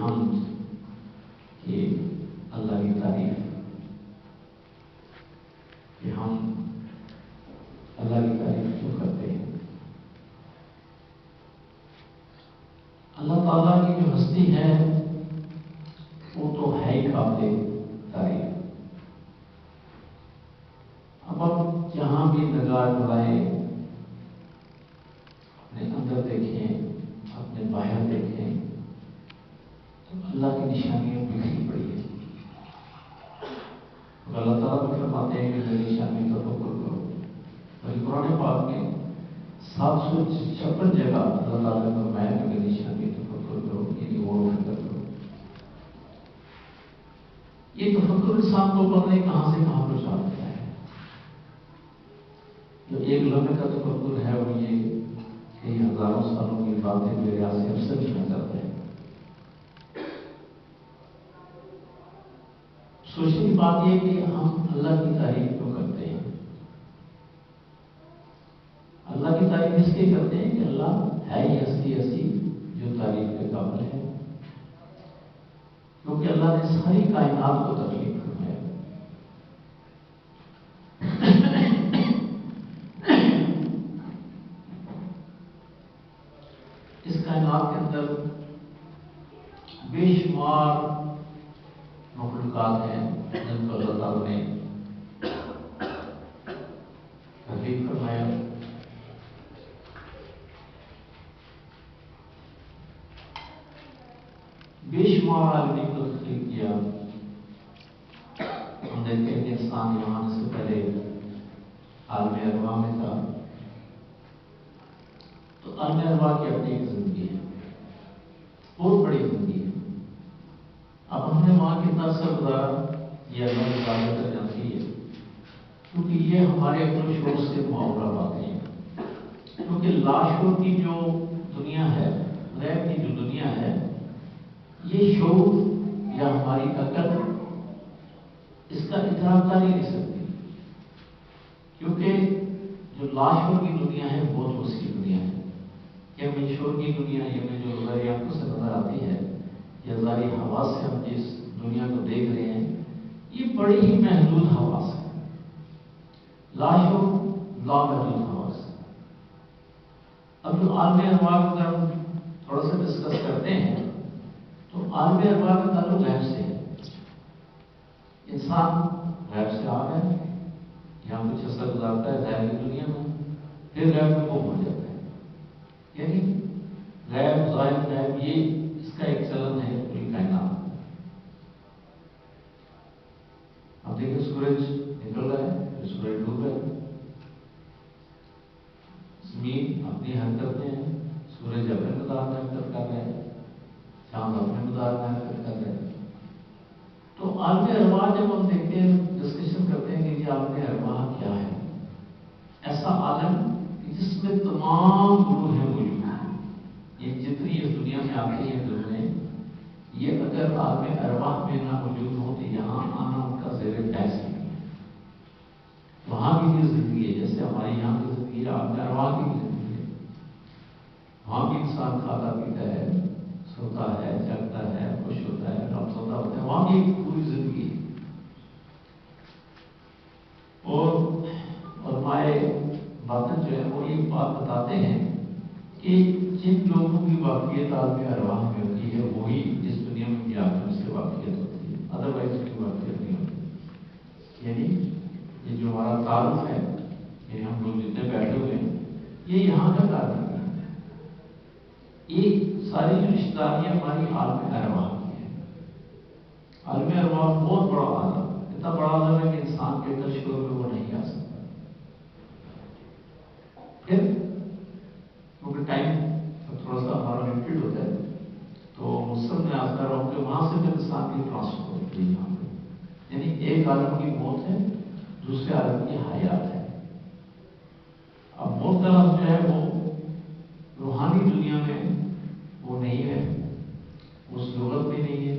حمد کہ اللہ کی تعریف کہ ہم اللہ کی تعریف کیوں کرتے ہیں. اللہ تعالیٰ کی جو ہستی ہے وہ تو ہے ہی قابل تعریف. اب آپ جہاں بھی نگاہ بڑھائیں، اپنے اندر دیکھیں، اپنے باہر دیکھیں، تو اللہ کی نشانیاں بکھری پڑی ہیں. اللہ تعالیٰ بھی فرماتے ہیں کہ میری نشانی کا تفکر کرو. اور قرآن پاک میں 756 جگہ اللہ تعالیٰ نے فرمایا کہ میری نشانی کا تفکر کرو، یعنی غور و فکر کرو. یہ تفکر انسان کو پتہ نہیں کہاں سے کہاں پہنچا دیتا ہے. جو ایک لمحے کا تفکر ہے وہ یہ کئی ہزاروں سالوں کی باتیں میرے یہاں سے افسر بھی نہ کرتے ہیں. سوچنے کی بات یہ کہ ہم اللہ کی تعریف کیوں کرتے ہیں. اللہ کی تعریف اس لیے کرتے ہیں کہ اللہ ہے ہی ہستی ایسی جو تعریف کے قابل ہے، کیونکہ اللہ نے ساری کائنات کو تخلیق فرمایا. اس کائنات کے اندر بے شمار مخلوقات ہیں جن کو اللہ تعالیٰ نے تخلیق فرمایا. بے شمار عالمین کو تخلیق کیا. ہم دیکھتے ہیں کہ انسان یہاں سے پہلے عالم ارواح میں تھا، تو عالم ارواح کی اپنی ایک زندگی ہے، بہت بڑی زندگی ہے. اب ہم نے وہاں کتنا عرصہ گزارا یہ اللہ کی بات کر جاتی ہے، کیونکہ یہ ہمارے اپنے شعور سے معاورہ باتیں ہیں. کیونکہ لاشعور کی جو دنیا ہے، غیب کی جو دنیا ہے، یہ شعور یا ہماری عقل اس کا ادراک کر ہی نہیں سکتی. کیونکہ جو لاشعور کی دنیا ہے بہت وسیع دنیا ہے. یا میں شعور کی دنیا یا میں جو ظاہری آنکھوں سے نظر آتی ہے یا ظاہری حواس سے ہم جس دنیا کو دیکھ رہے ہیں، یہ بڑی ہی محدود حواس ہے. لاشعور لامحدود حواس. اب جو عالم ارواح کو اگر ہم تھوڑا سا ڈسکس کرتے ہیں تو عالم ارواح کا تعلق غیب سے ہے. انسان غیب سے آ گیا، یہاں کچھ عرصہ گزارتا ہے ظاہر کی دنیا میں، پھر غیب میں گم ہو جاتا ہے. یعنی غیب ظاہر غیب یہ اس کا ایک چلن ہے پوری کائنات. اب دیکھیں سورج نکل رہا ہے، پھر سورج ڈوب رہا ہے. زمین اپنی حرکت میں ہے، سورج اپنے مدار میں حرکت کر رہا ہے، چاند اپنے مدار میں حرکت کر رہے ہیں. تو عالم ارواح جب ہم دیکھتے ہیں، ڈسکشن کرتے ہیں کہ یہ عالم ارواح کیا ہے، ایسا عالم جس میں تمام روحیں موجود ہیں. یہ جتنی اس دنیا میں آتی ہیں روحیں، یہ اگر عالم ارواح میں نہ موجود ہو تو یہاں آنا ان کا زیر بحث نہیں ہے. وہاں کی بھی زندگی ہے جیسے ہماری یہاں کی زندگی ہے، عالم ارواح کی بھی زندگی ہے. وہاں بھی انسان کھاتا پیتا ہے، سوتا ہے، جگتا ہے، خوش ہوتا ہے، غمزدہ ہوتا ہے. وہاں بھی ایک پوری زندگی ہے. اور علماء باطن جو ہے وہ ایک بات بتاتے ہیں کہ جن لوگوں کی واقعیت عالم ارواح میں ہوتی ہے وہی اس دنیا میں بھی عالم سے واقعیت ہوتی ہے، ادروائز اس کی واقعیت نہیں ہوتی. یعنی یہ جو ہمارا تعارف ہے، یعنی ہم لوگ جتنے بیٹھے ہوئے ہیں، یہ یہاں کا تعارف ہے. یہ ساری جو رشتہ داریاں ہماری عالم ارواح کی ہیں. عالم ارواح بہت بڑا عالم، اتنا بڑا عالم ہے کہ انسان کے تشکر میں وہ نہیں آ سکتا. پھر کیونکہ ٹائم تھوڑا سا ہمارا لمیٹڈ ہوتا ہے تو مسلم میں آتا رہا ہوں کہ وہاں سے پھر انسان کی ٹرانسفر ہوتی ہے یہاں پہ. یعنی ایک عالم کی موت ہے، دوسرے عالم کی حیات ہے. اب موت کا لفظ جو ہے وہ روحانی دنیا میں وہ نہیں ہے، اس لغت میں نہیں ہے،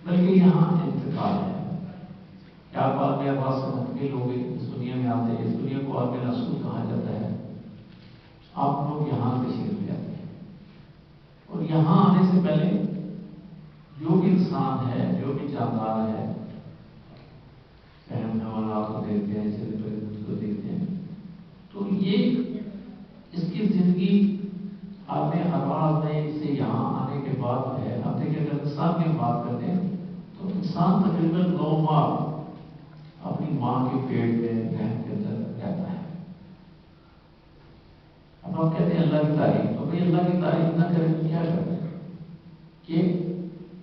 بلکہ یہاں انتقال ہے. کیا آپ عالم ارواح سے منتقل ہو گئے، اس دنیا میں آتے ہیں. اس دنیا کو عالم ناسوت کہا جاتا ہے. آپ لوگ یہاں تشریف لے آتے ہیں اور یہاں آنے سے پہلے انسان ہے، جو بھی جاندار ہے، ہم حیوانات کو دیکھتے ہیں، چلے پرندوں کو دیکھتے ہیں، تو یہ اس کی زندگی آپ نے آباد میں سے یہاں آنے کے بعد ہے. آپ دیکھیں اگر انسان کی بات کرتے ہیں تو انسان تقریباً 9 ماہ اپنی ماں کے پیٹ میں رحم کے اندر رہتا ہے. اب آپ کہتے ہیں اللہ کی تعریف، تو بھائی اللہ کی تعریف نہ کریں تو کیا کریں کہ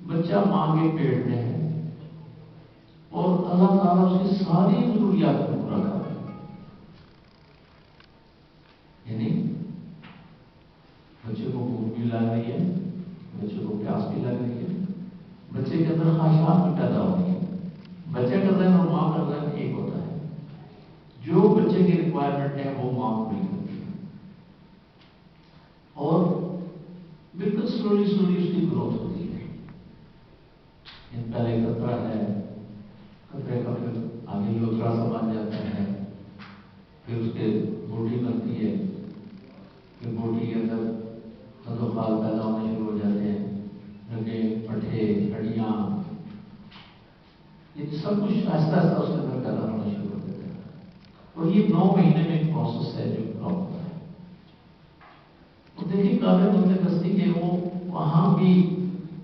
بچہ ماں کے پیٹ میں ہے اور اللہ تعالیٰ اس کی ساری ضروریات کو پورا کر رہا ہے. یعنی بچے کو بھوک بھی لگ رہی ہے، بچے کو پیاس بھی لگ رہی ہے، بچے کے اندر خواہشات بھی پیدا ہو رہی ہے. بچے کا ذہن اور ماں کا ذہن ایک ہوتا ہے. جو بچے کی ریکوائرمنٹ ہے وہ ماں پوری کرتی ہے اور بالکل سلولی اس کی گروتھ ہوتی ہے. پہلے قطرہ ہے، قطرے کا پھر آگے لوترا سا بن جاتا ہے، پھر اس کے بوٹی بنتی ہے، پھر بوٹی کے اندر خال پیدا ہونے شروع ہو جاتے ہیں، رگیں، پٹھے، ہڈیاں، یہ سب کچھ آہستہ آہستہ اس کے اندر پیدا ہونا شروع ہو جاتا ہے. اور یہ 9 مہینے میں ایک پروسیس ہے جو پورا ہوتا ہے. اور دیکھیے قابل متکستی کے وہ وہاں بھی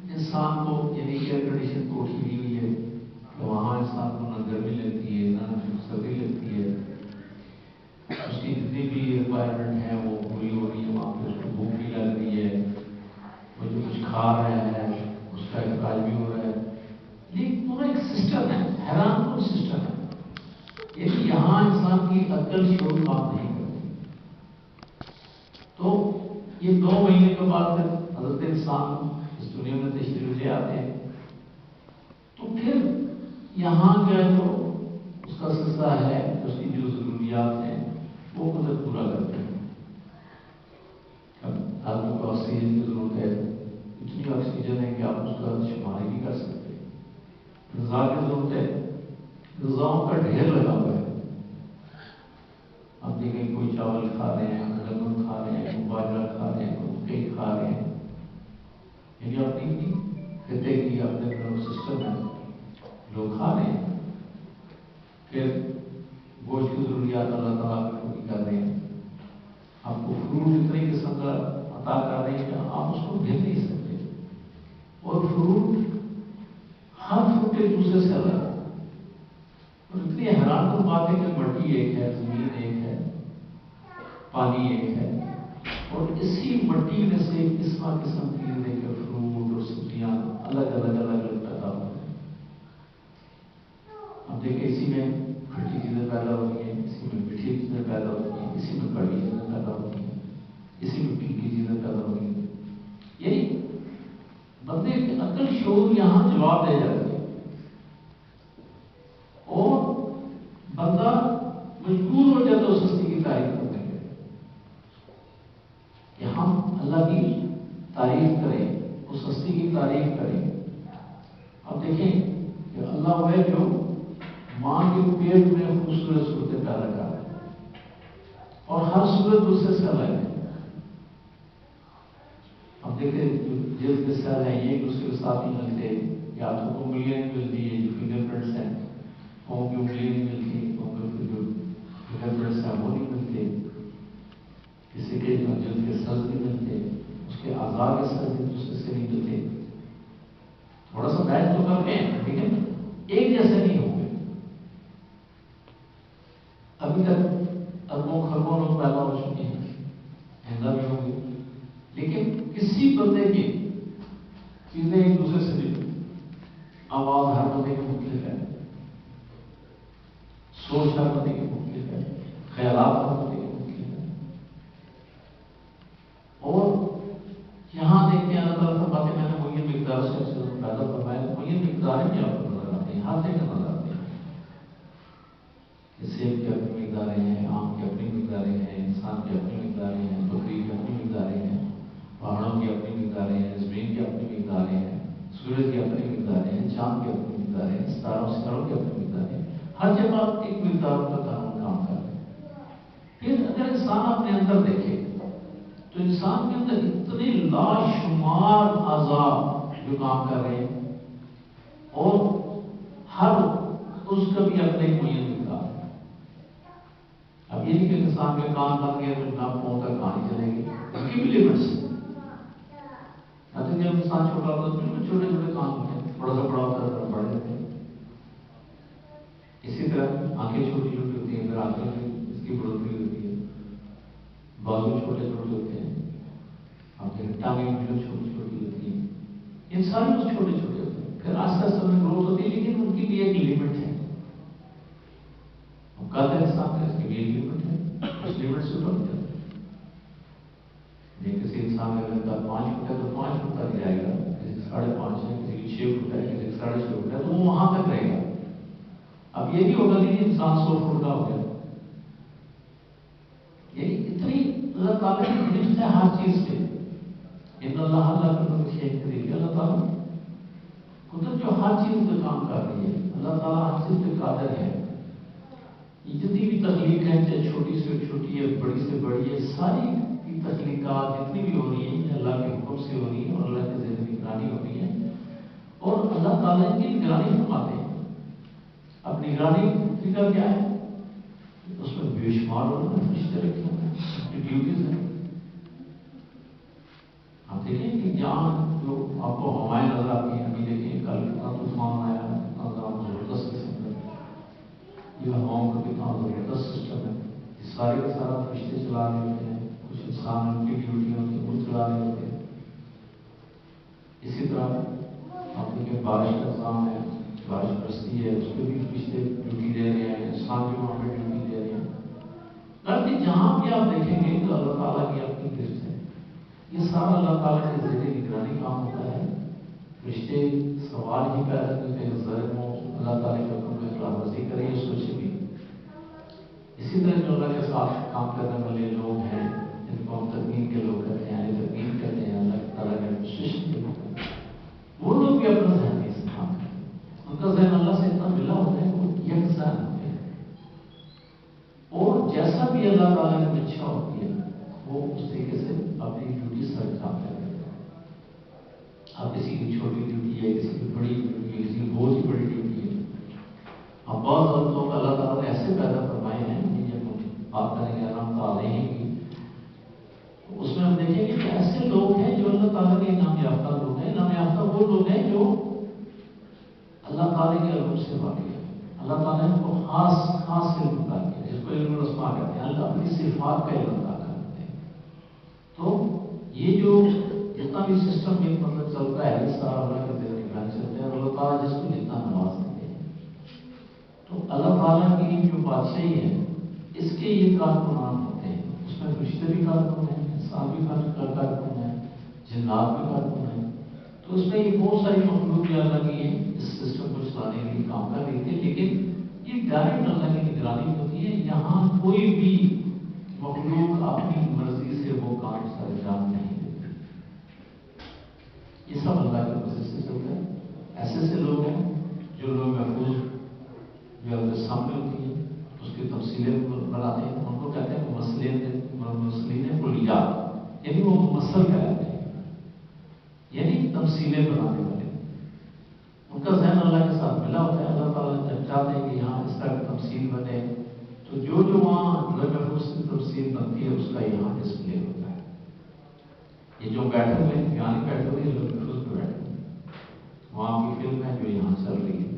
انسان کو یعنی ایئر کنڈیشن کوٹھی دی ہوئی ہے کہ وہاں انسان کو نہ گرمی لگتی ہے نہ سردی لگتی ہے. اس کی جتنی بھی ریکوائرمنٹ ہے وہ پوری ہو رہی ہے. وہاں پہ اس کو بھوک بھی لگ رہی ہے، وہ جو کچھ کھا رہا ہے اس کا اخراج بھی ہو رہا ہے. یہ پورا ایک سسٹم ہے، حیران کن سسٹم ہے. یعنی یہاں انسان کی عقل شعور کام نہیں کرتی. تو یہ 2 مہینے کے بعد پھر حضرت انسان اس دنیا میں تشریف لے آتے ہیں. تو پھر یہاں کا جو اس کا سلسلہ ہے، اس کی جو ضروریات ہیں وہ خود پورا کرتے ہیں. اب آدمی کو آکسیجن کی ضرورت ہے، اتنی آکسیجن ہے کہ آپ اس کا شمار نہیں کر سکتے. غذا کی ضرورت ہے، غذاؤں کا ڈھیر لگا ہوا ہے. آپ دیکھیں کوئی چاول کھا رہے ہیں، گندم کھا رہے ہیں، کوئی باجرہ کھا رہے ہیں، کوئی کئی کھا رہے ہیں. یعنی اپنی خطے کی اپنے سسٹم ہے، لوگ کھا رہے ہیں. پھر گوشت کی ضروریات اللہ تعالیٰ پوری کر رہے ہیں. آپ کو فروٹ اتنے قسم کا عطا کر رہے ہیں کہ آپ اس کو بھیج نہیں سکتے. اور فروٹ ہر فروٹ ایک دوسرے سے الگ ہے. اور اتنی حیران کن بات ہے کہ مٹی ایک ہے، زمین ایک ہے، پانی ایک ہے، اور اسی مٹی میں سے قسم قسم کی دیکھیں فروٹ اور سبزیاں الگ الگ پیدا ہو رہی ہیں. اب دیکھیں اسی میں کھٹی چیزیں پیدا ہوتی ہیں، اسی میں میٹھی چیزیں پیدا ہوتی ہیں، اسی میں کڑوی چیزیں پیدا ہوتی ہیں، اسی میں پھیکی چیزیں پیدا ہوتی ہیں. یعنی بندے کی عقل شعور یہاں جواب دے جاتی ہے اور بندہ مجبور ہو جاتا ہے سستی کی تعریف کرنے کے کہ ہم اللہ کی تعریف کریں، اس ہستی کی تعریف کریں. اب دیکھیں کہ اللہ وہ ہے جو ماں کے پیٹ میں خوبصورت صورتیں پیدا کر رہا ہے اور ہر صورت دوسرے سے الگ ہے. اب دیکھیں جلد کے سیل ہیں یہ ایک دوسرے کے ساتھ نہیں ملتے، یا تو انگلیاں نہیں ملتی ہے جو فنگر پرنٹس ہیں، پاؤں کی انگلیاں نہیں ملتی، پاؤں کے جو فنگر پرنٹس ہیں وہ نہیں ملتے، کسی کے جو جلد کے سیل نہیں ملتے، اس کے اعضاء کے سیل ایک دوسرے سے نہیں ملتے. تھوڑا سا بیچ تو کر گئے لیکن ایک جیسے نہیں ہوں گے. ابھی تک اربوں خربوں لوگ پیدا ہو چکے ہیں، آئندہ بھی ہوں گے، لیکن کسی بندے کی چیزیں ایک دوسرے سے نہیں. آواز ہر بندے کی مختلف ہے، سوچ ہر بندے کی مختلف ہے، خیالات ہر بندے کی مختلف ہے. اور یہاں دیکھتے ہیں اللہ تعالیٰ فرماتے ہیں میں نے معین مقدار سے پیدا فرمایا. معین مقدار ہی آپ کو نظر آتے ہیں، ہر جگہ نظر آتے ہیں. سیب کی اپنی مقداریں ہیں، آم کی اپنی مقداریں ہیں، انسان کی اپنی مقداریں ہیں، بکری کی اپنی مقداریں ہیں، پہاڑوں کی اپنی مقداریں ہیں، زمین کی اپنی مقداریں ہیں، سورج کی اپنی مقداریں ہیں، چاند کی اپنی مقداریں ہیں، ستاروں کی اپنی مقداریں ہیں. ہر جگہ ایک مقدار کا قانون کام کر رہے ہیں. پھر اگر انسان اپنے اندر دیکھے تو انسان کے اندر اتنے لاشمار اعضاء جو کام کر رہے ہیں. اور ہر اس کا بھی اپنے معین مقدار ہے. اب یہ نہیں کہ انسان کے کام بن گئے تو نہ فون تک کہانی چلے گی، اس کی بھی لمٹس ہے. جب انسان چھوٹا ہوتا ہے بالکل چھوٹے چھوٹے کام ہوتے ہیں، تھوڑا سا بڑا ہوتا ہے ذرا بڑھ جاتے ہیں. اسی طرح آنکھیں چھوٹی چھوٹی ہوتی ہیں، پھر آنکھیں بھی اس کی بڑھوتری ہوتی ہے، بازو چھوٹے چھوٹے ہوتے ہیں، آپ کی ٹانگیں بھی چھوٹی چھوٹی ہوتی ہیں. ان ساری چیز چھوٹے چھوٹے ہوتے ہیں، پھر آہستہ آہستہ میں گروتھ ہوتی ہے، لیکن ان کی بھی ایک لمٹ ہے. کہتے ہیں انسان کا اس کی بھی ایک لمٹ ہے، اس لمٹ سے اوپر نہیں جاتا. کسی انسان کا اگر 5 فٹ ہے تو 5 فٹ تک جائے گا، کسی 5.5 ہے، کسی کی 6 فٹ ہے، کسی کی 6.5 فٹ ہے، تو وہ وہاں تک رہے گا. اب یہ بھی ہوگا نہیں کہ انسان 100 فٹ کا ہو گیا. یعنی اتنی اللہ تعالیٰ کی لمٹ ہے ہر چیز پہ. ان اللہ اللہ تعالیٰ قدرت جو ہر چیز پہ کام کر رہی ہے، اللہ تعالیٰ ہر چیز پہ قادر ہے. یہ جتنی بھی تخلیق ہے، چاہے چھوٹی سے چھوٹی ہے، بڑی سے بڑی ہے، ساری کی تخلیقات جتنی بھی ہو رہی ہیں یہ اللہ کے حکم سے ہو رہی ہے اور اللہ کی ذہنی نگرانی ہو رہی ہے. اور اللہ تعالیٰ کی نگرانی فرماتے ہیں. اب نگرانی فکر کیا ہے؟ اس میں بے شمار فرشتے رکھے ہوئے ہیں، اس کی ڈیوٹیز ہیں. آپ دیکھیں کہ جہاں جو آپ کو ہوائیں نظر آتی ہیں، ابھی دیکھیں کل کتنا طوفان آیا، کتنا زبردست قسم کا یہ ہواؤں کا کتنا زبردست سسٹم ہے. یہ سارے کا سارا فرشتے چلا رہے ہوتے ہیں، کچھ انسان ان کی ڈیوٹیاں ہوتی ہیں وہ چلا رہے ہوتے ہیں. اسی طرح آپ دیکھیں بارش کا نظام ہے، بارش برستی ہے، اس پہ بھی فرشتے ڈیوٹی دے رہے ہیں، انسان بھی وہاں پہ ڈیوٹی دے رہے ہیں. بلکہ جہاں بھی آپ دیکھیں گے تو اللہ تعالیٰ کی اپنی گرفت ہے. یہ سارا اللہ تعالیٰ کے ذریعے نگرانی کام ہوتا ہے. رشتے سوال ہی پیدا کرتے ہیں، ظاہر ہو اللہ تعالیٰ کے حکم کی خلاف ورزی کریں، یہ سوچے بھی. اسی طرح جو اللہ کے ساتھ کام کرنے والے لوگ ہیں، جن کو ہم تدبیر کے لوگ کہتے ہیں، تدبیر کرتے ہیں اللہ تعالیٰ کے ایڈمنسٹریشن کے لوگ ہیں، وہ لوگ بھی اپنا ذہن نہیں استعمال کرتے. ان کا ذہن اللہ سے اتنا ملا ہوتا ہے کہ وہ یکساں ہوتے ہیں، اور جیسا بھی اللہ تعالیٰ کی اچھا ہوتی ہے وہ اس طریقے سے اپنی ڈیوٹی سر کام کرتے ہیں. اب کسی کی چھوٹی ڈیوٹی ہے، کسی کی بڑی ڈیوٹی ہے، کسی کی بہت ہی بڑی ڈیوٹی ہے. اب بعض عورتوں کا اللہ تعالیٰ نے ایسے پیدا فرمائے ہیں کہ جب ہم بات کریں گے اللہ تعالیٰ کی، اس میں ہم دیکھیں گے کہ ایسے لوگ ہیں جو اللہ تعالیٰ کے انعام یافتہ لوگ ہیں. انعام یافتہ وہ لوگ ہیں جو اللہ تعالیٰ کے علم سے واقف ہے. اللہ تعالیٰ نے کو خاص علم عطا کیا، جس کو علم الاسماء کہتے ہیں. اللہ اپنی صفات کا علم عطا کرتے ہیں. تو یہ جو جتنا بھی سسٹم میں مطلب چلتا ہے، یہ سارا اللہ کے ذریعے نگرانی چلتا ہے. اور اللہ تعالیٰ جس کو جتنا نواز دیتے ہیں، تو اللہ تعالیٰ کی جو بادشاہی ہے اس کے یہ کارکنان ہوتے ہیں. اس میں فرشتے بھی کارکن ہیں، انسان بھی کارکن ہیں، جنات بھی کارکن ہیں. تو اس میں یہ بہت ساری مخلوق بھی اللہ کی اس سسٹم کو چلانے کے لیے کام کر رہی تھی. لیکن یہ ڈائریکٹ اللہ کی نگرانی ہوتی ہے. یہاں کوئی بھی مخلوق اپنی مرضی سے وہ کام سر انجام نہیں دیتی. یہ سب اللہ کے وجہ سے چلتا ہے. ایسے ایسے لوگ ہیں جو لوگ محفوظ جو اللہ کے سامنے ہوتی ہیں اس کی تفصیلیں بناتے ہیں. ان کو کہتے ہیں مسلین کلیات، یعنی وہ مسل کہلاتے ہیں، یعنی تفصیلیں بنانے والے. ان کا ذہن اللہ کے ساتھ ملا ہوتا ہے. اللہ تعالیٰ جب چاہتے ہیں کہ یہاں اس طرح کی تفصیل بنے تو جو وہاں محفوظ کی تفصیل بنتی ہے اس کا یہاں ڈسپلے ہوتا ہے. یہ جو بیٹھے ہوئے یہاں نہیں بیٹھے ہوئے، جو محفوظ پہ بیٹھے ہوئے، وہاں کی فلم ہے جو یہاں چل رہی ہے.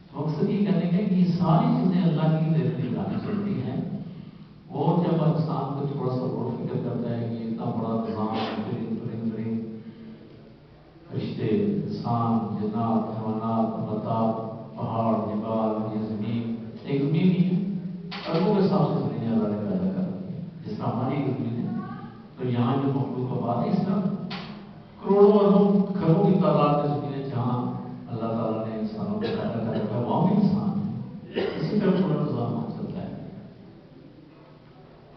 تو مقصد یہ کہنے کا کہ یہ ساری چیزیں اللہ کی ذہن نگرانی چلتی ہیں. اور جب انسان کو تھوڑا سا غور و فکر کرتا ہے کہ اتنا بڑا نظام رشتے، انسان، جنات، حیوانات، نباتات، پہاڑ، جبال، یہ زمین ایک زمین ہی ہے، اربوں کے حساب سے زمینیں اللہ نے پیدا کر دی ہیں. جس طرح ہماری زمین ہے تو یہاں جو مخلوق آباد ہے، اس طرح کروڑوں اربوں کھربوں کی تعداد میں زمینیں جہاں اللہ تعالیٰ نے انسانوں کو پیدا کر رکھا ہے وہاں بھی انسان ہے. اسی طرح پورا نظام وہاں چلتا ہے.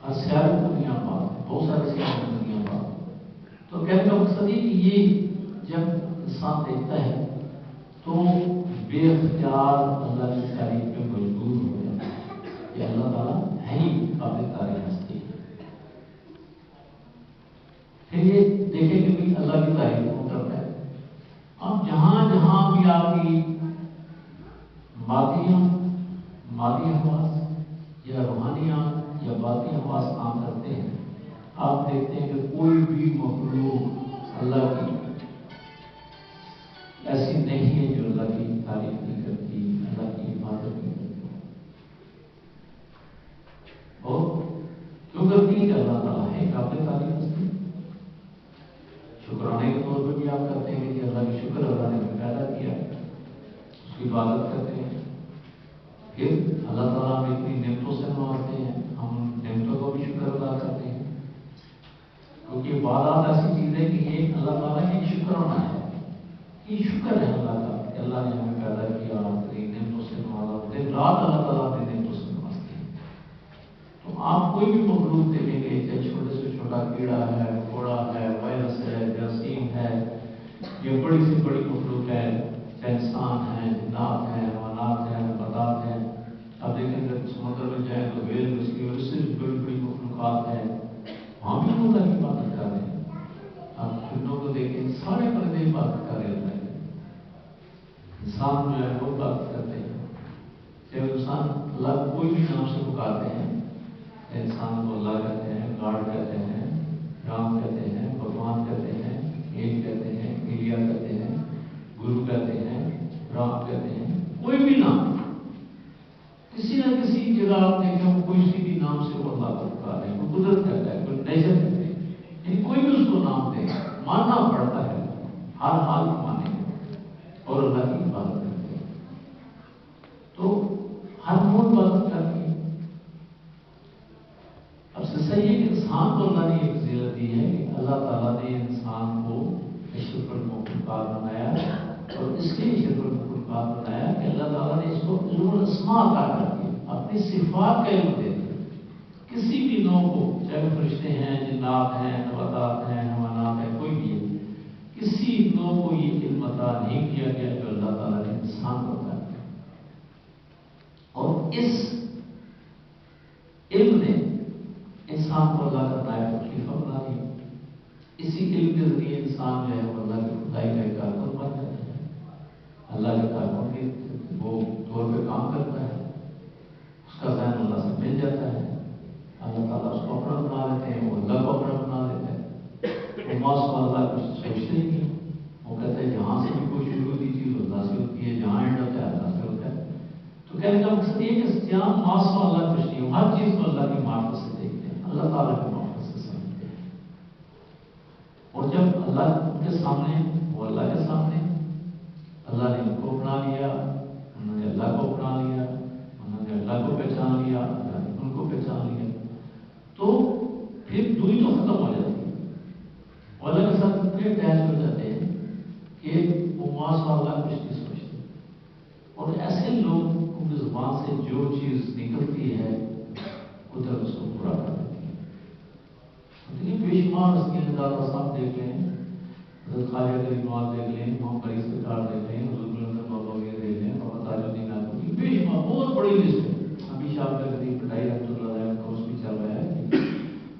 ہر سیارے میں دنیا آباد ہے، بہت سارے سیارے میں دنیا آباد ہے. تو کہنے کا مقصد یہ کہ یہ جب انسان دیکھتا ہے تو بے اختیار اللہ کی تعریف پہ مجبور ہو جاتا ہے کہ اللہ تعالیٰ ہے ہی قابل تعریف ہستی ہے. پھر یہ دیکھیں کہ بھی اللہ کی تعریف کون کرتا ہے. اب جہاں جہاں بھی آپ کی مادی حواس یا روحانیات یا باطنی حواس کام کرتے ہیں، آپ دیکھتے ہیں کہ کوئی بھی مخلوق اللہ کی ایسی نہیں ہے جو اللہ کی تعریف نہیں کرتی، اللہ کی عبادت نہیں کرتی. اور کیوں کرتی ہے کہ اللہ تعالیٰ ہے قابل تعریف ہستی. شکرانے کے طور پہ بھی آپ کرتے ہیں کہ اللہ کی شکر اللہ نے ہمیں پیدا کیا، اس کی عبادت کرتے ہیں. پھر اللہ تعالیٰ ہمیں اتنی نعمتوں سے نوازتے ہیں، ہم نعمتوں کو بھی شکر ادا کرتے ہیں. کیونکہ عبادت ایسی چیز ہے کہ یہ اللہ تعالیٰ کا ایک شکرانا ہے. یہ شکر ہے اللہ کا کہ اللہ نے ہمیں پیدا کیا، نعمتوں سے نوازا. دن رات اللہ تعالیٰ اپنی نعمتوں سے نوازتے ہیں. تو آپ کوئی بھی مخلوق دیکھیں گے، چاہے چھوٹے سے چھوٹا کیڑا ہے، گھوڑا ہے، وائرس ہے، جراثیم ہے، یہ بڑی سے بڑی مخلوق ہے، چاہے انسان ہے، جنات ہیں، حیوانات ہیں، نباتات ہیں. اب دیکھیں اگر سمندر میں جائیں تو ویل مچھلی اور اس سے بھی بڑی بڑی مخلوقات ہیں، وہاں بھی اللہ کی عبادت کر رہے ہیں. آپ پرندوں کو دیکھیں، سارے پرندے عبادت کر رہے ہیں. انسان جو ہے وہ عبادت کرتے ہیں. جب انسان اللہ کو کوئی بھی نام سے پکارتے ہیں، انسان کو اللہ کہتے ہیں، گاڈ کہتے ہیں، رام کہتے ہیں، بھگوان کہتے ہیں، ایک کہتے ہیں، ایلیا کہتے ہیں، گرو کہتے ہیں، رام کہتے ہیں، کوئی بھی نام کسی نہ کسی جگہ آپ دیکھیں وہ کوئی سی بھی نام سے وہ اللہ کو پکار رہے ہیں. کوئی قدرت کہتا ہے، کوئی نیچر کہتے ہیں، یعنی کوئی بھی اس کو نام دے، ماننا پڑتا ہے، ہر حال میں مانے اور اللہ کی عبادت کرتے ہیں. تو ہر وہ عبادت کرتی ہے. اب سے صحیح ہے کہ انسان کو اللہ نے ایک فضیلت دی ہے کہ اللہ تعالیٰ نے انسان کو اشرف المخلوقات بنایا، اور اس لیے اشرف المخلوقات بنایا کہ اللہ تعالیٰ نے اس کو علم الاسماء عطا کر دیا، اپنی صفات کا علم دے دیا. کسی بھی نوع کو، چاہے وہ فرشتے ہیں، جنات ہیں، نباتات ہیں، حیوانات ہیں، کوئی بھی ہے، کسی نوع کو یہ علم عطا نہیں کیا گیا جو اللہ تعالیٰ نے انسان کو عطا کیا. اور اس علم نے انسان کو اللہ کا نائب خلیفہ بنا دیا. اسی علم کے ذریعے انسان جو ہے وہ اللہ کی خدائی کا ایک کارکن بن جاتا ہے. اللہ کے کارکن کے وہ طور پہ کام کرتا ہے، اس کا ذہن اللہ سے مل جاتا ہے. اللہ تعالیٰ اس کو اپنا بنا لیتے ہیں، وہ اللہ کو اپنا بنا لیتا ہے. وہ ماس اللہ کچھ سوچتے ہی نہیں. وہ کہتے ہیں جہاں سے بھی کوئی شروع ہوتی چیز اللہ سے ہوتی ہے، جہاں اینڈ ہوتا ہے اللہ سے ہوتا ہے. تو کہنے کا مقصد یہ کہ جہاں ماس اللہ کچھ نہیں ہو، ہر چیز کو اللہ کی معرفت سے دیکھتے ہیں، اللہ تعالیٰ کی معرفت سے سمجھتے ہیں. اور جب اللہ کے سامنے، وہ اللہ کے سامنے، اللہ نے ان کو اپنا لیا، انہوں نے اللہ کو اپنا لیا، انہوں نے اللہ کو پہچان لیا، اللہ نے ان کو پہچان لیا، تو پھر دوری تو ختم ہو جاتی ہے. اور اللہ کے ساتھ اتنے اٹیچ ہو جاتے ہیں کہ وہ ماس اللہ کچھ نہیں سمجھتے. اور ایسے لوگ ان کی زبان سے جو چیز نکلتی ہے قدرت اس کو پورا کر دیتی ہے. لیکن بے شمار اس کے دادا صاحب دیکھ لیں، حضرت خواجہ غریب نواز دیکھ لیں، محمد مریض سرکار دیکھ لیں، حضور بلند بابا وغیرہ دیکھ لیں، بابا تاج الدین آدمی، بے شمار بہت بڑی لسٹ ہے. ابھی شاہ کا غریب پٹائی رحمۃ اللہ علیہ کا کورس بھی چل رہا ہے،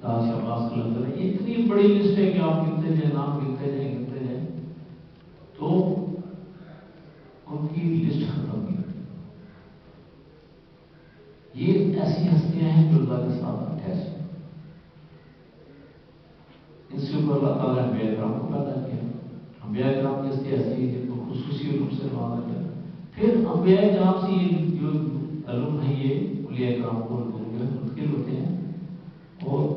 تاج شہباز قلندر ہے. یہ اتنی بڑی لسٹ ہے کہ آپ گنتے جائیں، نام گنتے جائیں گنتے جائیں تو ان کی لسٹ ختم نہیں. یہ ایسی ہستیاں ہیں جو اللہ کے ساتھ اٹیچ ہیں. اس کے اوپر اللہ تعالیٰ نے انبیاء کرام کو پیدا کیا. انبیاء کرام کی ہستی ایسی ہے جن کو خصوصی علوم سے نوازا گیا. پھر انبیاء کرام سے یہ جو علوم ہیں یہ اولیاء کرام کو منتقل ہوتے ہیں، اور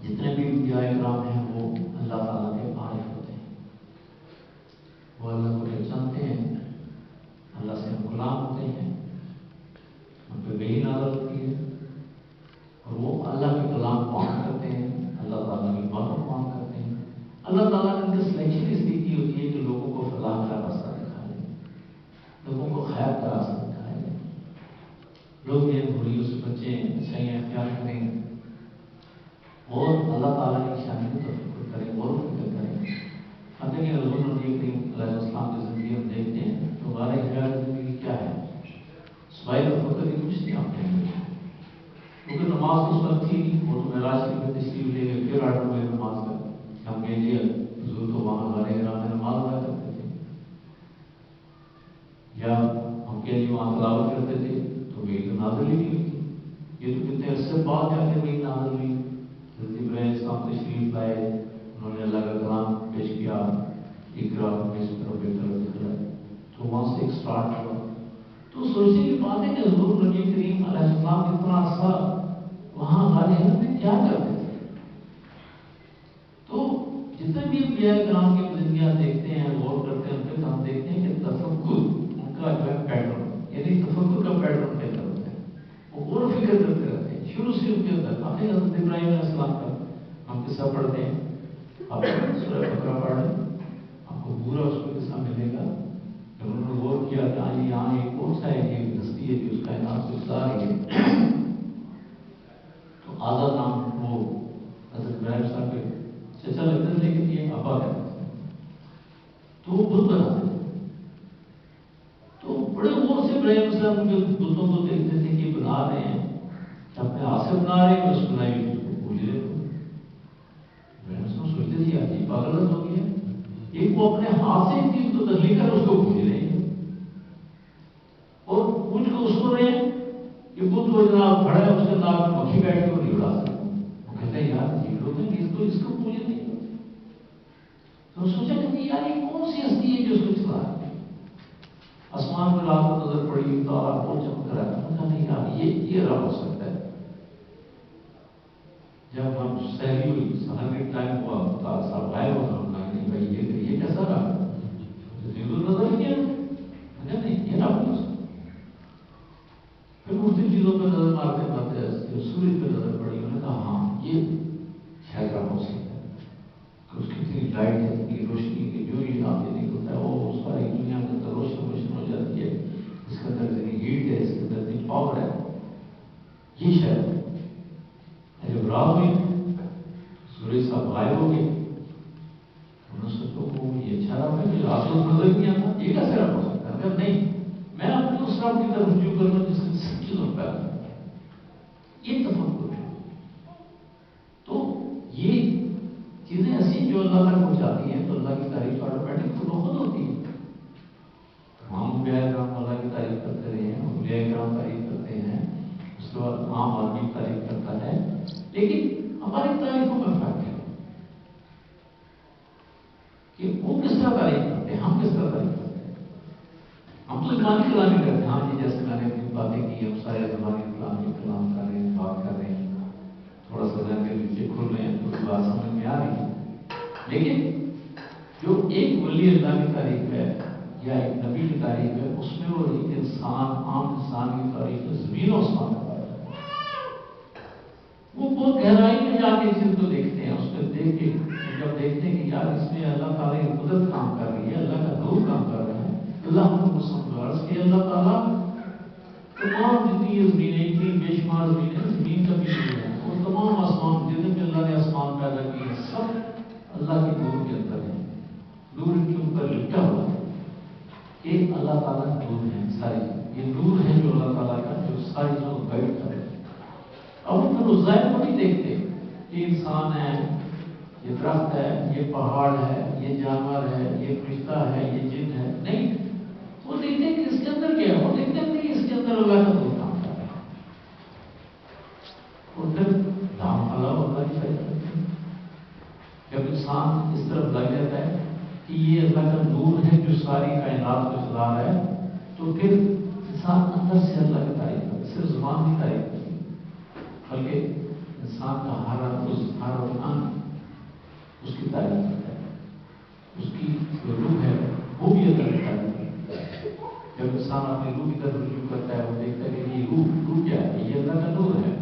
جتنے بھی انبیاء کرام ہیں وہ اللہ تعالیٰ کے عارف ہوتے ہیں. وہ اللہ کو پہچانتے ہیں، اللہ سے غلام ہوتے ہیں، ان پہ وحی نازل ہوتی ہے، اور وہ اللہ کے کلام کو عام کرتے ہیں، اللہ تعالیٰ کی باتوں کو عام کرتے ہیں. اللہ تعالیٰ نے ان کی سلیکشن اس لیے کی ہوتی ہے کہ لوگوں کو فلاح کا راستہ دکھائے، لوگوں کو خیر کا راستہ دکھائے. لوگ یہ بریوں سے بچیں، اچھائیاں اختیار کریں، اور اللہ تعالیٰ کی شان کو تفکر کریں، غور و فکر کریں. اب دیکھیں حضور نبی کریم علیہ السلام کی زندگی ہم دیکھتے ہیں تو ہمارے حیات زندگی کیا ہے؟ سوائے تفکر کی کچھ نہیں آپ کہیں گے، کیونکہ نماز اس وقت تھی نہیں. وہ تو معراج کی تشریف لے گئے، پھر آرڈر ہوئے نماز کا. ہم کہیں گے حضور تو وہاں ہمارے گھر میں نماز ادا کرتے تھے، یا ہم کہ علی وہاں تلاوت کرتے تھے تو وہی تو نازل ہی نہیں ہوئی تھی. یہ تو کتنے عرصے بعد جا کے وہی نازل ہوئی. حضرت ابراہیم السلام تشریف لائے, انہوں نے اللہ کا کلام پیش کیا, اقرا بسم ربک الذی خلق, تو وہاں سے ایک سٹارٹ ہوا. تو سوچنے کی بات ہے کہ حضور نبی کریم علیہ السلام اتنا عرصہ وہاں غار حرا میں کیا کرتے تھے. تو جتنے بھی انبیاء کرام کی زندگیاں دیکھتے ہیں, غور کرتے ہیں, ان پہ ہم دیکھتے ہیں کہ تفکر ان کا جو ہے پیٹرن, یعنی تفکر کا پیٹرن کیا ہوتا ہے, وہ غور و فکر کرتے رہتے ہیں. شروع سے ان کے اندر آپ نے حضرت ابراہیم علیہ السلام کا ہم قصہ پڑھتے ہیں, آپ سورہ بقرہ پڑھ لیں, آپ کو پورا اس کو قصہ ملے گا. جب انہوں نے غور کیا کہ آج یہاں ایک کون سا ہے ایک ہستی ہے جو اس کائنات کو چلا رہی ہے, تو آزاد نام وہ حضرت ابراہیم صاحب کے چچا لگتے تھے لیکن یہ ابا کہتے تھے, تو وہ بت بناتے تھے. تو بڑے غور سے ابراہیم صاحب ان کے بتوں کو دیکھتے تھے کہ بنا رہے ہیں کہ اپنے ہاتھ سے بنا رہے ہیں, اس بنائی ہوئی کو پوج رہے ہو. ابراہیم صاحب سوچتے تھے یار یہ پاگل ہو گیا, ایک وہ اپنے ہاتھ سے چیز کو تخلیق کر اس کو پوج رہے ہیں اور پوچھ کو اس کو رہے ہیں کہ بت وہ جناب کھڑا ہے, اس کے ناک میں مکھی بیٹھ کے وہ نہیں اڑا سکتا. وہ کہتے ہیں یار یہ لوگ ہیں کہ اس کو پوجے نہیں. تو سوچا کہ یار یہ کون سی ہستی ہے جو اس کو چلا ہے. آسمان میں رات کو نظر پڑی تو بہت چمک رہا ہے, سوچا نہیں یار یہ رب ہو سکتا ہے. جب ہم سہری ہوئی سہر کے ٹائم ہوا تارا صاحب غائب ہو, ہم کہا نہیں بھائی یہ کیسا رہا, نظر کیا نہیں یہ رب ہو سکتا. پھر مختلف چیزوں پہ نظر مارتے مارتے سورج پہ نظر پڑی, انہوں نے کہا ہاں یہ شاید رب ہو سکتا ہے. کہ اس کی اتنی لائٹ ہے, اتنی روشنی کہ جو یہ آپ یہ نکلتا ہے وہ ساری دنیا کے اندر روشن ہو جاتی ہے. اس کے اندر اتنی ہیٹ ہے, اس کے اندر اتنی پاور ہے, یہ شاید جب رات ہوئی سورج صاحب غائب ہو گئے, انہوں نے سوچا وہ یہ اچھا رب ہے کہ رات کو نظر کیا تھا, یہ کیسے رب ہو سکتا ہے. اگر نہیں میں اپنے اس رب کی طرف رجوع کروں جس نے سب چیزوں پہ یہ تفکر ہے. تو یہ چیزیں ایسی جو اللہ تک پہنچاتی ہیں تو اللہ کی تعریف آٹومیٹک خود بخود ہوتی ہے. ہم انبیاء کرام اللہ کی تعریف کرتے رہے ہیں, انبیاء کرام تعریف کرتے ہیں, اس کے بعد عام آدمی تعریف کرتا ہے, لیکن ہماری تعریفوں میں فرق ہے کہ وہ کس طرح تعریف کرتے ہیں, ہم کس طرح تعریف کرتے ہیں. ہم تو زبانی کلامی کرتے ہیں, ہاں جی جیسے میں نے اپنی باتیں کی, ہم سارے زبانی کلام کر رہے ہیں, بات کر رہے ہیں, تھوڑا سا ذہن کے نیچے کھل رہے ہیں, تھوڑی بات سمجھ میں آ رہی ہے. لیکن جو ایک ولی اللہ کی تعریف ہے یا ایک نبی کی تعریف ہے, اس میں وہ ایک انسان, عام انسان کی تعریف ہے, زمین و آسمان کا تعریف ہے. وہ بہت گہرائی میں جا کے چیز کو دیکھتے ہیں, اس میں دیکھ کے جب دیکھتے ہیں کہ یار اس میں اللہ تعالیٰ کی قدرت کام کر رہی ہے, اللہ کا نور کام کر رہا ہے. اللہ ہم کو سمجھوارس کہ اللہ تعالیٰ تمام جتنی یہ زمینیں, اتنی بے شمار زمینیں, زمین کا بھی نور ہے, اور تمام آسمان جتنے بھی اللہ نے آسمان پیدا کیے ہیں سب اللہ کے نور کے اندر ہیں. نور ان کے اوپر لپٹا ہوا ہے کہ اللہ تعالیٰ نور ہے. ساری یہ نور ہے جو اللہ تعالیٰ کا, جو ساری چیزوں کو گائڈ کر رہے ہیں. اب وہ پھر اس ظاہر کو نہیں دیکھتے یہ انسان ہے, یہ درخت ہے, یہ پہاڑ ہے, یہ جانور ہے, یہ فرشتہ ہے, یہ جن ہے, نہیں. وہ دیکھتے ہیں کہ اس کے اندر کیا ہے, وہ دیکھتے ہیں کہ اس کے اندر اللہ کا نور کام کر رہا ہے. اور پھر دام اللہ اللہ کی فائدہ کرتے ہیں. جب انسان اس طرف لگ جاتا ہے کہ یہ اللہ کا نور ہے جو ساری کائنات کو چلا رہا ہے, تو پھر انسان اندر سے اللہ کی تعریف کرتا ہے, صرف زبان کی تعریف کرتی ہے, بلکہ انسان کا ہر انگ اس کی تعریف کرتا ہے. اس کی جو روح ہے وہ بھی اللہ کی تعریف کرتی ہے. جب انسان اپنی روح کی طرف رجوع کرتا ہے, وہ دیکھتا ہے کہ یہ روح کیا ہے, یہ اللہ کا نور ہے.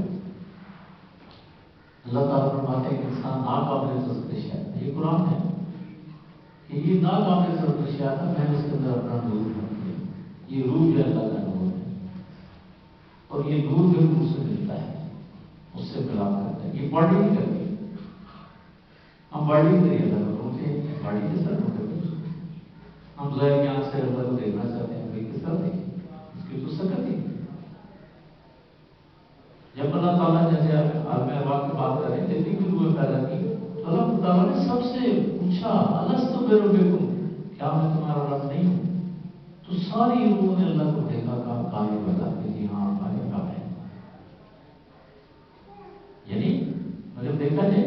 اللہ تعالیٰ فرماتے ہیں کہ انسان ناقابل تصور ہے, یہ قرآن ہے کہ یہ ناقابل تصور ہے, میں نے اس کے اندر اپنا نور بن دیا. یہ روح جو اللہ کا نور ہے, اور یہ نور جو روح سے ملتا ہے, اس سے ملاپ کرتا ہے. یہ باڈی نہیں کرتی, ہم باڈی کریے اللہ کو روتے ہیں, باڈی کے ساتھ روتے ہیں. ہم ظاہر کے آنکھ سے اللہ کو دیکھنا چاہتے ہیں, بھائی کس طرح دیکھیں, اس کی تو سکت ہی. جب اللہ تعالیٰ جیسے عالم ارواح کی بات کریں, جتنی بھی روحیں پیدا کی, تو اللہ تعالیٰ نے سب سے پوچھا الست بربکم, کیا میں تمہارا رب نہیں ہوں. تو ساری روحوں نے اللہ کو دیکھا کہانی بتا کہ جی ہاں ہمارے کام ہے. یعنی جب دیکھا جائے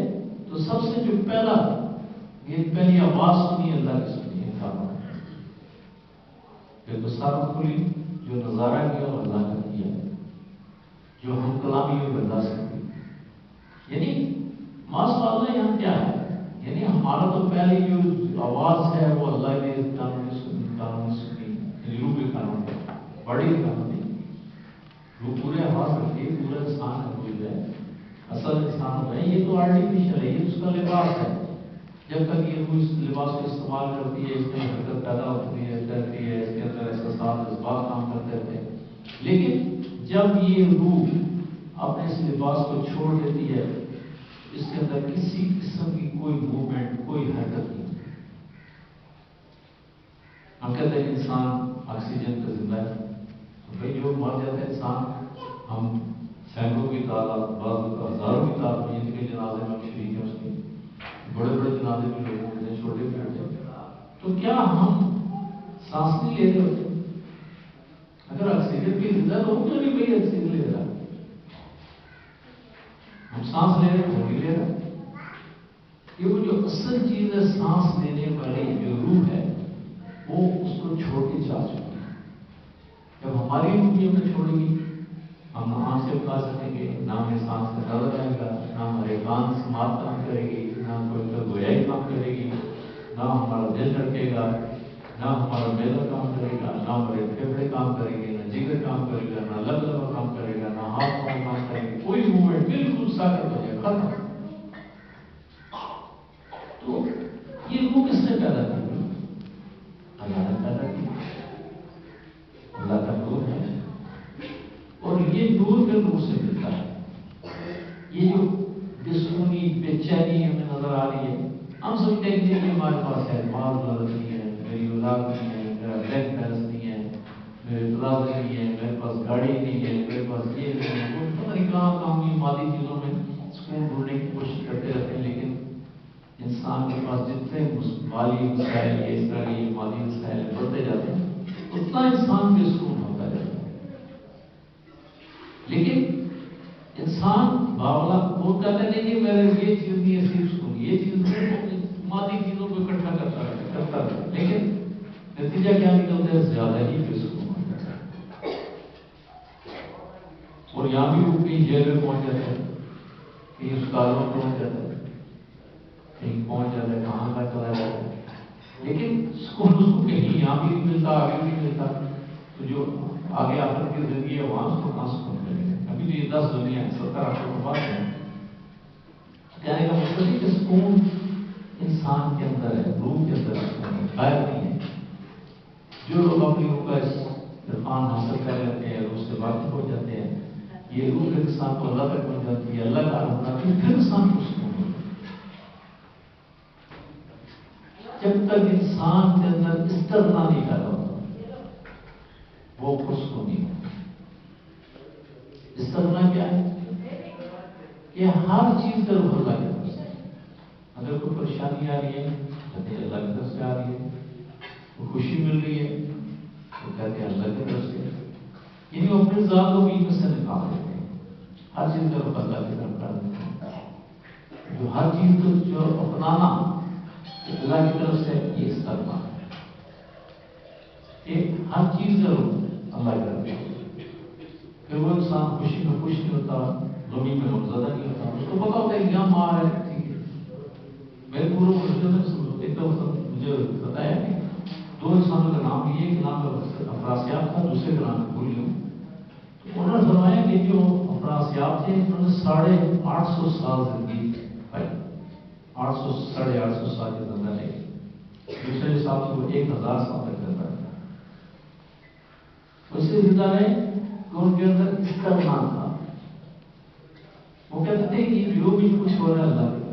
تو سب سے جو پہلی آواز سنی اللہ کی سنی ہے کام. پھر تو سب کھلی جو نظارہ کیا وہ اللہ کا کیا، جو ہم کلامی میں برداشت کی. یعنی ماشاء اللہ یہاں کیا ہے، یعنی ہمارا تو پہلی جو آواز ہے وہ اللہ کے قانون سنی روح کے قانون بڑی قانون نہیں. وہ پورے آواز رکھتی ہے، پورا انسان ہے کوئی ہے اصل انسان ہوتا ہے. یہ تو آرٹیفیشل ہے، یہ اس کا لباس ہے. جب تک یہ روح اس لباس کو استعمال کرتی ہے، اس میں حرکت پیدا ہوتی ہے کرتی ہے، اس کے اندر احساسات جذبات کام کرتے رہتے ہیں. لیکن جب یہ روح اپنے اس لباس کو چھوڑ دیتی ہے، اس کے اندر کسی قسم کی کوئی موومنٹ، کوئی حرکت نہیں. ہم کہتے ہیں انسان آکسیجن کا زندہ ہے، تو بھائی جو مر جاتا ہے انسان، ہم سینکڑوں کی تعداد، بعض ہزاروں کی تعداد میں کے جنازے میں شریک ہیں، اس کے بڑے بڑے جنازے میں لوگوں کے چھوٹے بھی ہوتے ہیں. تو کیا ہم سانس نہیں لے رہے ہوتے؟ اگر آکسیجن کی زندہ تو کیوں نہیں بھائی آکسیجن لے رہا؟ ہم سانس لے رہے وہ نہیں لے رہا. یہ وہ جو اصل چیز ہے سانس لینے والی جو روح ہے وہ اس کو چھوڑ کے جا چکی ہے. جب ہماری روح بھی ہمیں چھوڑے گی، ہم نہ آنکھ سے اٹھا سکیں گے، نہ ہمیں سانس کا ڈر رہے گا، نہ ہمارے کان سماعت کام کرے گی، نہ کوئی کا گویائی کام کرے گی، نہ ہمارا دل دھڑکے گا، نہ ہمارا معدہ کام کرے گا، نہ ہمارے پھیپھڑے کام کریں گے، نہ جگر کام کرے گا، نہ لب لبا کام کرے گا، نہ ہاتھ پاؤں کام کریں گے. کوئی موومنٹ بالکل ساکت ہو جائے، ختم. تو یہ روح کس نے پیدا کی؟ اللہ نے پیدا کی. اللہ کا نور ہے، اور یہ نور پھر روح سے ملتا ہے. یہ جو بسکونی بے چینی ہمیں نظر آ رہی ہے، ہم سمجھتے ہیں کہ یہ ہمارے پاس ہے، مال دولت نہیں ہے، میری اولاد نہیں ہے، میرا بینک بیلنس نہیں ہے، میرے اطلاع نہیں ہے، میرے پاس گاڑی نہیں ہے، میرے پاس یہ نہیں ہے. وہ پتہ نہیں کہاں کہاں یہ مادی چیزوں میں سکون ڈھونڈنے کی کوشش کرتے رہتے ہیں. لیکن انسان کے پاس جتنے مالی مسائل یہ اس طرح کے یہ مالی مسائل بڑھتے جاتے ہیں، اتنا انسان بے سکون ہوتا جاتا ہے. لیکن انسان باولا وہ کہتا ہے کہ میرے یہ چیز نہیں ہے، صرف سکون یہ چیز نہیں، مادی چیزوں کو اکٹھا کرتا ہے. لیکن نتیجہ کیا نکلتا ہے؟ زیادہ ہی بے سکون ہو جاتا ہے. اور یہاں بھی وہ کہیں جیل میں پہنچ جاتا ہے، کہیں اسپتالوں میں پہنچ جاتا ہے، کہیں پہنچ جاتا ہے، کہاں کا چلا جاتا ہے. لیکن سکون اس کو کہیں یہاں بھی نہیں ملتا، آگے بھی نہیں ملتا. تو جو آگے آخر کی زندگی ہے وہاں اس کو کہاں سکون ملے گا؟ ابھی تو یہ 10 دنیا ہے، 70 آپ کو بات ہے. کہنے کا مطلب ہے کہ سکون انسان کے اندر ہے، روح کے اندر سکون ہے، باہر نہیں ہے. جو لوگ اپنی روح کا عرفان حاصل کر لیتے ہیں، روح سے واقف ہو جاتے ہیں، یہ روح انسان کو اللہ تک پہنچ جاتی ہے، اللہ کا عالم بناتی ہے، پھر انسان کو سکون ہوتا ہے. جب تک انسان کے اندر استغنا نہیں پیدا ہوتا وہ خوشکو نہیں ہوتا. استغنا کیا ہے؟ کہ ہر چیز کا رخ اللہ کی طرف سے. اگر کوئی پریشانی آ رہی ہے کہتے ہیں اللہ کی طرف سے آ رہی ہے، کوئی خوشی مل رہی ہے تو کہتے ہیں اللہ کی طرف سے. یعنی وہ اپنے ذات کو بھی سے نکال دیتے ہیں، ہر چیز کا رخ اللہ کی طرف کر دیتے ہیں. جو ہر چیز کو جو اپنانا اللہ کی طرف سے یہ استغنا ہے کہ ہر چیز کا رخ اللہ کی طرف سے. پھر وہ انسان خوشی میں خوش نہیں ہوتا، غمی میں غمزدہ نہیں ہوتا. اس کو پتا ہوتا ہے کہ یہاں مار ہے، ٹھیک ہے. میرے پورے مشکل میں ایک دفعہ مجھے بتایا کہ 2 انسانوں کا نام لیے، ایک نام افراسیاب تھا، دوسرے کا نام بھول گیا. تو انہوں نے فرمایا کہ جو افراسیاب تھے انہوں نے 850 سال زندگی پائی، 800 850 سال کی زندہ لے. دوسرے حساب سے وہ 1000 سال تک زندہ رہا. اسے زندہ رہے تو ان کے اندر استغنا تھا. وہ کہتے تھے کہ جو بھی کچھ ہو رہا ہے اللہ کی